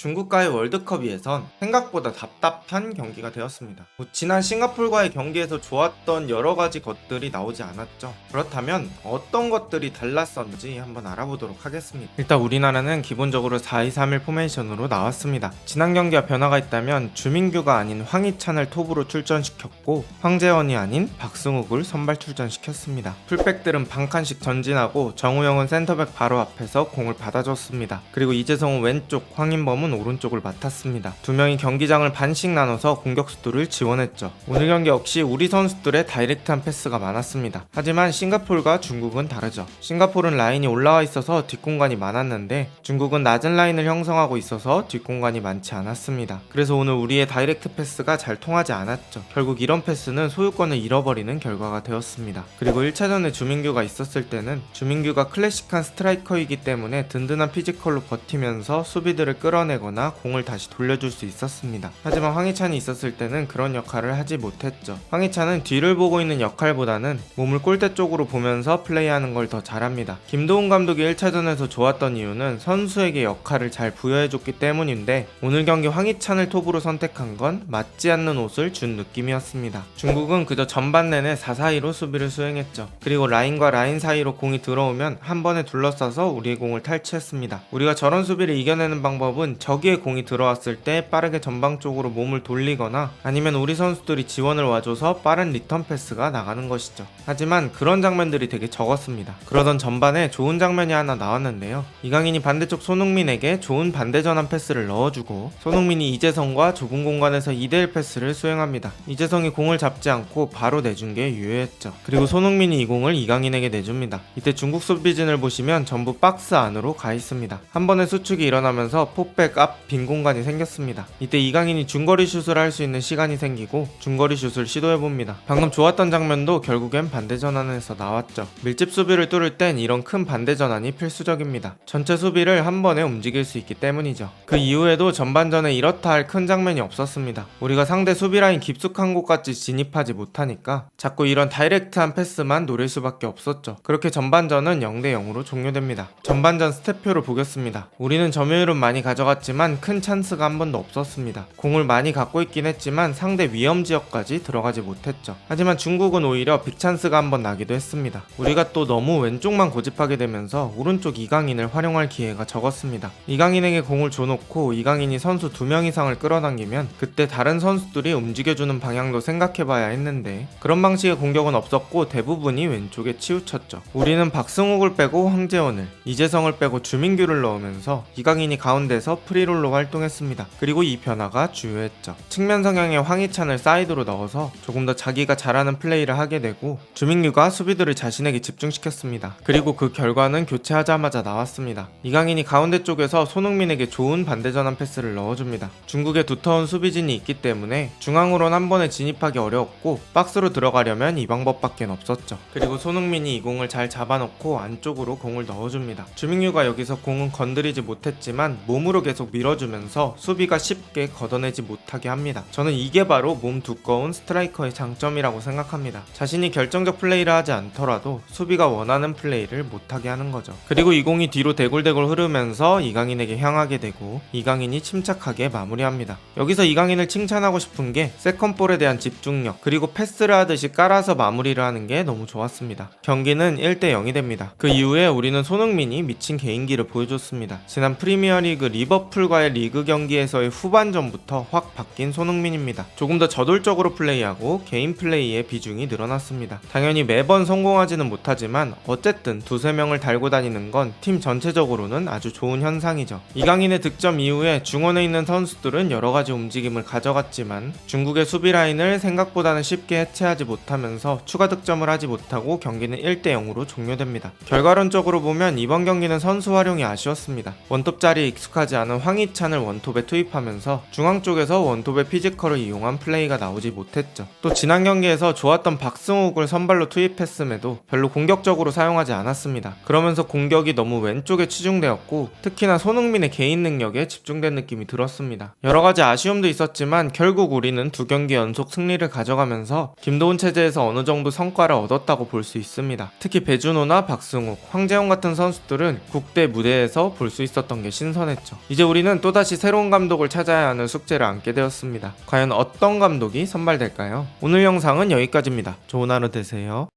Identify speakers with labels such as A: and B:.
A: 중국과의 월드컵 예선 생각보다 답답한 경기가 되었습니다. 지난 싱가포르과의 경기에서 좋았던 여러가지 것들이 나오지 않았죠. 그렇다면 어떤 것들이 달랐었는지 한번 알아보도록 하겠습니다. 일단 우리나라는 기본적으로 4-2-3-1 포메이션으로 나왔습니다. 지난 경기와 변화가 있다면 주민규가 아닌 황희찬을 톱으로 출전시켰고 황재원이 아닌 박승욱을 선발 출전시켰습니다. 풀백들은 반칸씩 전진하고 정우영은 센터백 바로 앞에서 공을 받아줬습니다. 그리고 이재성은 왼쪽, 황인범은 오른쪽을 맡았습니다. 두 명이 경기장을 반씩 나눠서 공격수들을 지원했죠. 오늘 경기 역시 우리 선수들의 다이렉트한 패스가 많았습니다. 하지만 싱가포르가 중국은 다르죠. 싱가포르는 라인이 올라와 있어서 뒷공간이 많았는데 중국은 낮은 라인을 형성하고 있어서 뒷공간이 많지 않았습니다. 그래서 오늘 우리의 다이렉트 패스가 잘 통하지 않았죠. 결국 이런 패스는 소유권을 잃어버리는 결과가 되었습니다. 그리고 1차전에 주민규가 있었을 때는 주민규가 클래식한 스트라이커이기 때문에 든든한 피지컬로 버티면서 수비들을 끌어내거나 공을 다시 돌려줄 수 있었습니다. 하지만 황희찬이 있었을 때는 그런 역할을 하지 못했죠. 황희찬은 뒤를 보고 있는 역할보다는 몸을 골대 쪽으로 보면서 플레이하는 걸 더 잘합니다. 김도훈 감독이 1차전에서 좋았던 이유는 선수에게 역할을 잘 부여해줬기 때문인데 오늘 경기 황희찬을 톱으로 선택한 건 맞지 않는 옷을 준 느낌이었습니다. 중국은 그저 전반 내내 4-4-2로 수비를 수행했죠. 그리고 라인과 라인 사이로 공이 들어오면 한 번에 둘러싸서 우리의 공을 탈취했습니다. 우리가 저런 수비를 이겨내는 방법은 저기에 공이 들어왔을 때 빠르게 전방 쪽으로 몸을 돌리거나 아니면 우리 선수들이 지원을 와줘서 빠른 리턴 패스가 나가는 것이죠. 하지만 그런 장면들이 되게 적었습니다. 그러던 전반에 좋은 장면이 하나 나왔는데요. 이강인이 반대쪽 손흥민에게 좋은 반대 전환 패스를 넣어주고 손흥민이 이재성과 좁은 공간에서 2대1 패스를 수행합니다. 이재성이 공을 잡지 않고 바로 내준 게 유효했죠. 그리고 손흥민이 이 공을 이강인에게 내줍니다. 이때 중국 수비진을 보시면 전부 박스 안으로 가 있습니다. 한 번의 수축이 일어나면서 포백 앞 빈 공간이 생겼습니다. 이때 이강인이 중거리 슛을 할 수 있는 시간이 생기고 중거리 슛을 시도해봅니다. 방금 좋았던 장면도 결국엔 반대 전환에서 나왔죠. 밀집 수비를 뚫을 땐 이런 큰 반대 전환이 필수적입니다. 전체 수비를 한 번에 움직일 수 있기 때문이죠. 그 이후에도 전반전에 이렇다 할 큰 장면이 없었습니다. 우리가 상대 수비라인 깊숙한 곳까지 진입하지 못하니까 자꾸 이런 다이렉트한 패스만 노릴 수밖에 없었죠. 그렇게 전반전은 0-0으로 종료됩니다. 전반전 스탯표를 보겠습니다. 우리는 점유율은 많이 가져갔지만 큰 찬스가 한 번도 없었습니다. 공을 많이 갖고 있긴 했지만 상대 위험 지역까지 들어가지 못했죠. 하지만 중국은 오히려 빅찬스가 한 번 나기도 했습니다. 우리가 또 너무 왼쪽만 고집하게 되면서 오른쪽 이강인을 활용할 기회가 적었습니다. 이강인에게 공을 줘놓고 이강인이 선수 2명 이상을 끌어당기면 그때 다른 선수들이 움직여주는 방향도 생각해봐야 했는데 그런 방식의 공격은 없었고 대부분이 왼쪽에 치우쳤죠. 우리는 박승욱을 빼고 황재원을, 이재성을 빼고 주민규를 넣으면서 이강인이 가운데서 프리롤로 활동했습니다. 그리고 이 변화가 주요했죠. 측면 성향의 황희찬을 사이드로 넣어서 조금 더 자기가 잘하는 플레이를 하게 되고 주민규가 수비들을 자신에게 집중시켰습니다. 그리고 그 결과는 교체하자마자 나왔습니다. 이강인이 가운데 쪽에서 손흥민에게 좋은 반대 전환 패스를 넣어줍니다. 중국의 두터운 수비진이 있기 때문에 중앙으로는 한 번에 진입하기 어려웠고 박스로 들어가려면 이 방법밖에 없었죠. 그리고 손흥민이 이 공을 잘 잡아놓고 안쪽으로 공을 넣어줍니다. 주민규가 여기서 공은 건드리지 못했지만 몸으로 계속 밀어주면서 수비가 쉽게 걷어내지 못하게 합니다. 저는 이게 바로 몸 두꺼운 스트라이커의 장점이라고 생각합니다. 자신이 결정적 플레이를 하지 않더라도 수비가 원하는 플레이를 못하게 하는 거죠. 그리고 이 공이 뒤로 대굴대굴 흐르면서 이강인에게 향하게 되고 이강인이 침착하게 마무리합니다. 여기서 이강인을 칭찬하고 싶은 게 세컨볼에 대한 집중력 그리고 패스를 하듯이 깔아서 마무리를 하는 게 너무 좋았습니다. 경기는 1-0이 됩니다. 그 이후에 우리는 손흥민이 미친 개인기를 보여줬습니다. 지난 프리미어리그 리버풀과의 리그 경기에서의 후반전부터 확 바뀐 손흥민입니다. 조금 더 저돌적으로 플레이하고 개인 플레이의 비중이 늘어났습니다. 당연히 매번 성공하지는 못하지만 어쨌든 2-3명을 달고 다니는 건 팀 전체적으로는 아주 좋은 현상이죠. 이강인의 득점 이후에 중원에 있는 선수들은 여러가지 움직임을 가져갔지만 중국의 수비 라인을 생각보다는 쉽게 해체하지 못하면서 추가 득점을 하지 못하고 경기는 1-0으로 종료됩니다. 결과론적으로 보면 이번 경기는 선수 활용이 아쉬웠습니다. 원톱 자리에 익숙하지 않은 황희찬을 원톱에 투입하면서 중앙 쪽에서 원톱의 피지컬을 이용한 플레이가 나오지 못했죠. 또 지난 경기에서 좋았던 박승욱을 선발로 투입했음에도 별로 공격적으로 사용하지 않았습니다. 그러면서 공격이 너무 왼쪽에 치중되었고 특히나 손흥민의 개인 능력에 집중된 느낌이 들었습니다. 여러가지 아쉬움도 있었지만 결국 우리는 2경기 연속 승리를 가져가면서 김도훈 체제에서 어느 정도 성과를 얻었다고 볼 수 있습니다. 특히 배준호나 박승욱, 황재원 같은 선수들은 국대 무대에서 볼 수 있었던 게 신선했죠. 이제 우리 우리는 또다시 새로운 감독을 찾아야 하는 숙제를 안게 되었습니다. 과연 어떤 감독이 선발될까요? 오늘 영상은 여기까지입니다. 좋은 하루 되세요.